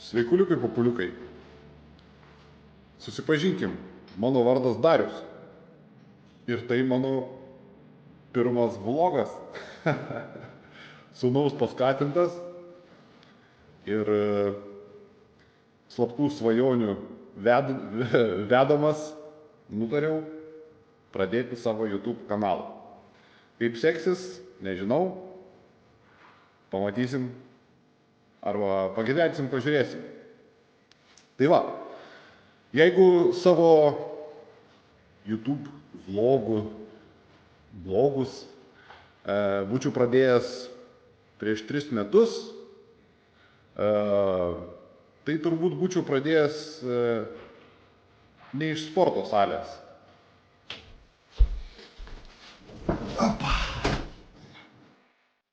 Sveikuliukai, populiukai. Susipažinkim, mano vardas Darius. Ir tai mano pirmas vlogas. Sūnaus paskatintas ir slaptų svajonių vedamas nutariau pradėti savo YouTube kanalą. Kaip seksis, nežinau. Pamatysim arba pagyvensim, pažiūrėsim. Tai va, jeigu savo YouTube vlogus būčiau pradėjęs prieš 3 metus, tai turbūt būčiau pradėjęs ne iš sporto salės.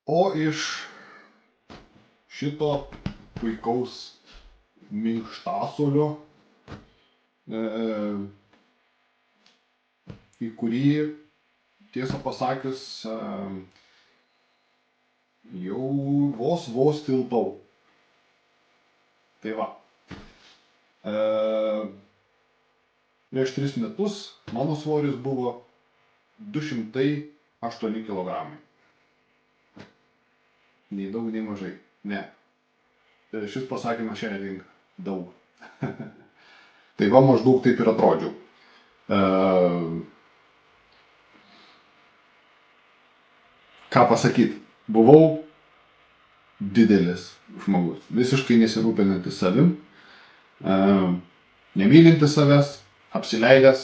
O iš šito puikaus minkštasuolio, į kurį, tiesą pasakius, jau vos tilpau. Tai va. Prieš 3 metus mano svoris buvo 208 kilogramai. Nei daug, nei mažai. Ne. Šis pasakymas šiandien daug. Tai va, maždaug taip ir atrodžiau. Ką pasakyti? Buvau didelis žmogus, visiškai nesirūpinantis savim, nemylintis savęs, apsileidęs,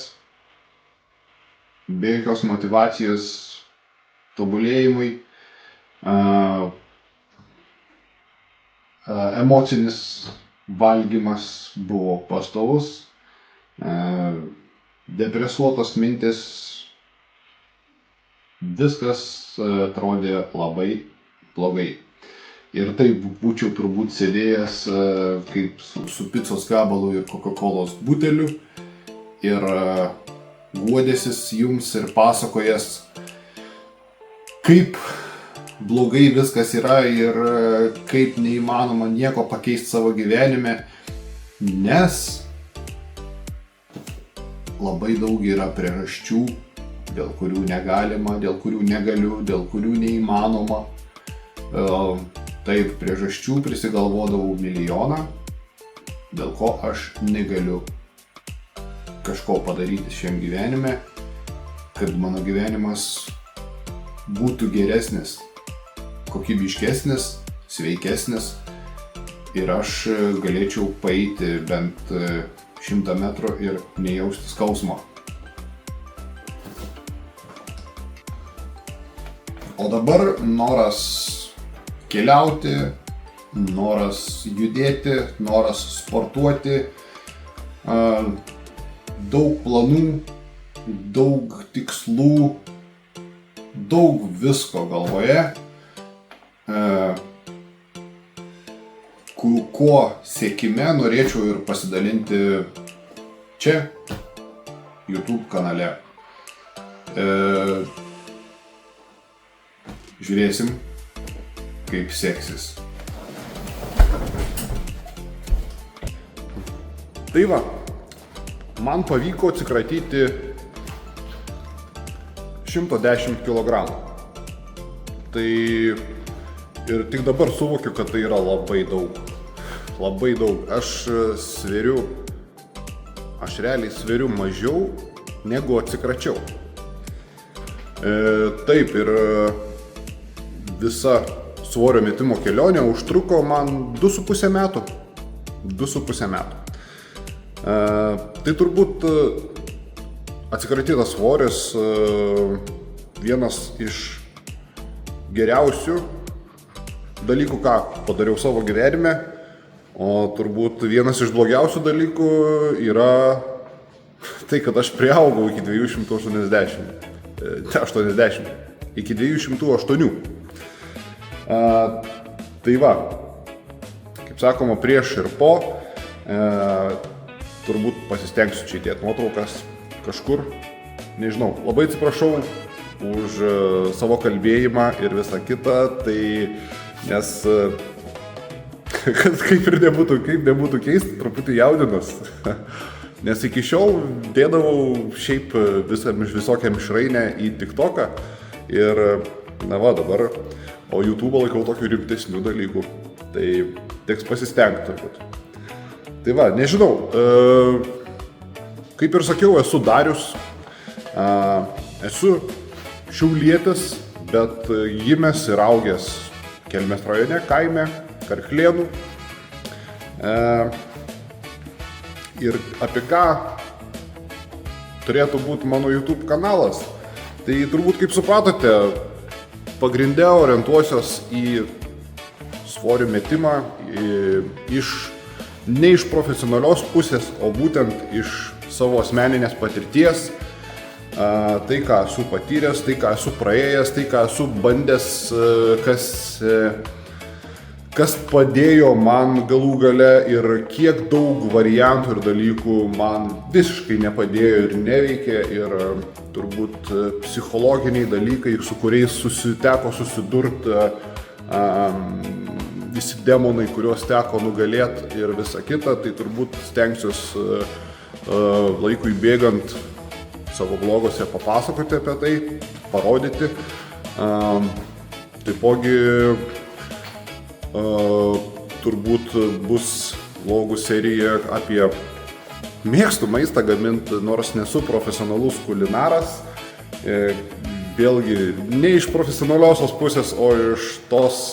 be jokios motyvacijos tobulėjimui, emocinis valgymas buvo pastovus, depresuotos mintis, viskas atrodė labai blogai. Ir taip būčiau turbūt sėdėjęs kaip su picos gabalu ir Coca-Colos buteliu ir guodęsis jums ir pasakojęs, kaip blogai viskas yra ir kaip neįmanoma nieko pakeisti savo gyvenime, nes labai daug yra priežasčių, dėl kurių negalima, dėl kurių negaliu, dėl kurių neįmanoma. Taip, priežasčių prisigalvodavau milijoną, dėl ko aš negaliu kažko padaryti šiam gyvenime, kad mano gyvenimas būtų geresnis, kokybiškesnis, sveikesnis ir aš galėčiau paeiti bent 100 metrų ir nejausti skausmo. O dabar noras keliauti, noras judėti, noras sportuoti, daug planų, daug tikslų, daug visko galvoje, kuo siekime norėčiau ir pasidalinti čia, YouTube kanale. Žiūrėsim, kaip seksis. Tai va, man pavyko atsikratyti 110 kg. Tai ir tik dabar suvokiu, kad tai yra labai daug. Labai daug. Aš realiai sveriu mažiau, negu atsikračiau. Taip, ir visa svorio metimo kelionė užtruko man 2,5 metų. 2,5 metų. Tai turbūt atsikratytas svoris vienas iš geriausių dalykų, ką padariau savo gyvenime, o turbūt vienas iš blogiausių dalykų yra tai, kad aš priaugau iki 280. Iki 208. Tai va, kaip sakoma, prieš ir po, turbūt pasistengsiu čia įdėti nuotraukas kažkur, nežinau, labai atsiprašau už savo kalbėjimą ir visą kitą, tai nes Kad kaip nebūtų keista, truputį jaudinas. Nes iki šiol dėdavau šiaip visokią mišrainę į TikToką ir, na va, dabar, o YouTube laikau tokių rimtesnių dalykų. Tai teks pasistengti turbūt. Tai va, nežinau, kaip ir sakiau, esu Darius, esu šiaulietis, bet gimęs ir augęs Kelmės rajone, kaime, Karklėnų. Ir apie ką turėtų būti mano YouTube kanalas, tai turbūt, kaip supratote, pagrinde orientuosios į svorio metimą, ne iš profesionalios pusės, o būtent iš savo asmeninės patirties, tai, ką esu patyręs, tai, ką esu praėjęs, tai, ką esu bandęs, kas padėjo man galų gale ir kiek daug variantų ir dalykų man visiškai nepadėjo ir neveikė ir turbūt psichologiniai dalykai, su kuriais teko susidurti, visi demonai, kuriuos teko nugalėti ir visa kita, tai turbūt stengsiuosi laikui bėgant savo vloguose papasakoti apie tai, parodyti. Taipogi turbūt bus vlogų serija apie mėgstu maistą gaminti, nors nesu profesionalus kulinaras. Vėlgi, ne iš profesionaliosios pusės, o iš tos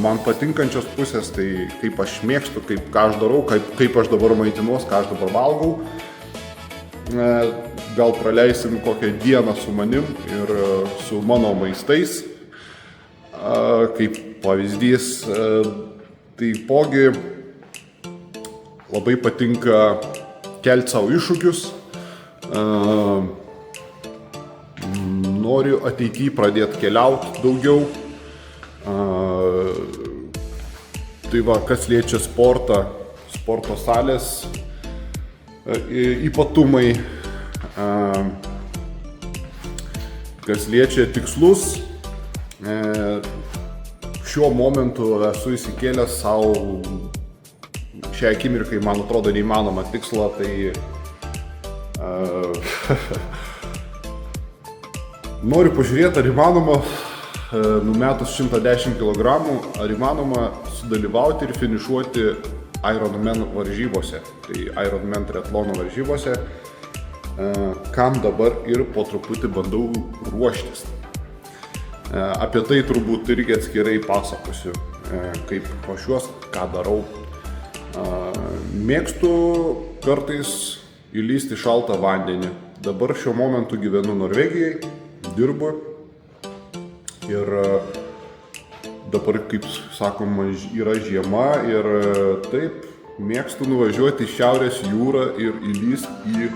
man patinkančios pusės, tai kaip aš mėgstu, ką aš darau, kaip aš dabar maitinuos, ką aš dabar valgau. Gal praleisim kokią dieną su manim ir su mano maistais. Kaip pavyzdys, taipogi labai patinka kelti savo iššūkius. Noriu ateityje pradėti keliauti daugiau. Tai va, kas liečia sportą, sporto salės ypatumai, kas liečia tikslus, šiuo momentu esu įsikėlęs savo šią akimirkai, man atrodo, neįmanomą tikslą, tai noriu pažiūrėti, ar įmanoma, numetus 110 kg, ar įmanoma sudalyvauti ir finišuoti Ironman varžybose, tai Ironman triatlono varžybose, kam dabar ir po truputį bandau ruoštis. Apie tai turbūt irgi atskirai pasakosiu, kaip ruošiuos, ką darau. Mėgstu kartais įlysti į šaltą vandenį. Dabar šiuo momentu gyvenu Norvegijai, dirbu ir dabar, kaip sakoma, yra žiema ir taip mėgstu nuvažiuoti į Šiaurės jūrą ir įlysti į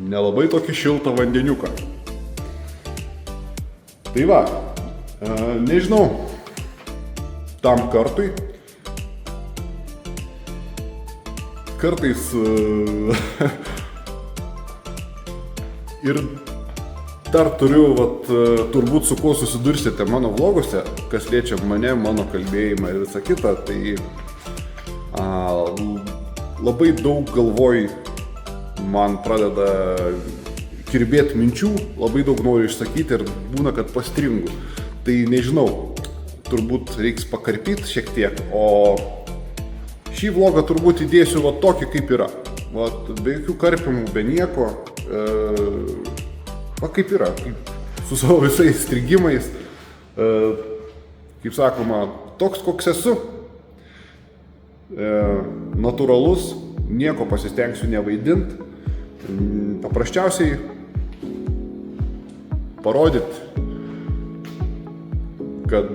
nelabai tokį šiltą vandeniuką. Tai va, nežinau, tam kartui, kartais ir dar turiu, turbūt su kuo susidursite mano vloguose, kas liečia mane, mano kalbėjimą ir visą kitą, tai labai daug galvoj man pradeda kirbėti minčių, labai daug noriu išsakyti ir būna, kad pastringu. Tai nežinau, turbūt reiks pakarpyti šiek tiek, o šį vlogą turbūt įdėsiu tokį, kaip yra. Be jokių karpimų, be nieko, kaip yra, su savo visais strigimais. Kaip sakoma, toks, koks esu, natūralus, nieko pasistengsiu nevaidinti, paprasčiausiai parodyti, kad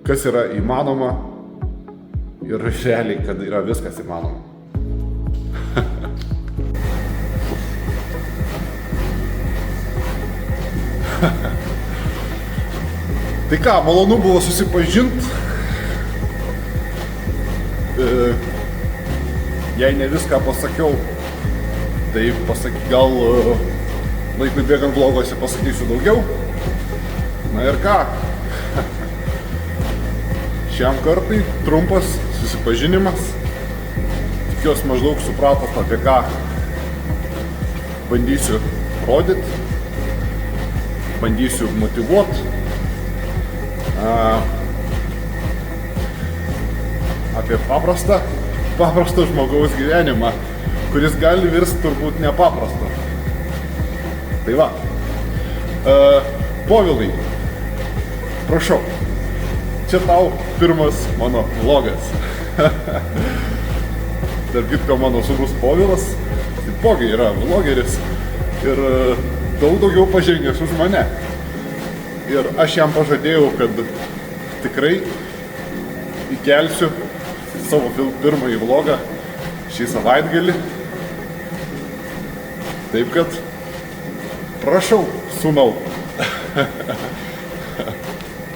kas yra įmanoma ir realiai, kad yra viskas įmanoma. Tai ką, malonu buvo susipažinti. Jei ne viską pasakiau, tai gal laikui bėgant vloguose pasakysiu daugiau. Na ir ką? šiam kartui trumpas susipažinimas. Tikiuosi maždaug supratot, apie ką bandysiu rodyti, bandysiu motyvuoti. Apie paprastą žmogaus gyvenimą, kuris gali virsti turbūt nepaprasto. Tai va. Povilai, prašau, čia tau pirmas mano vlogas. Tarp kitko, mano sūnus Povilas taipogi yra vlogeris ir daug daugiau pažengęs už mane. Ir aš jam pažadėjau, kad tikrai įkelsiu savo pirmąjį vlogą šį savaitgalį. Taip kad prašau, sūnau.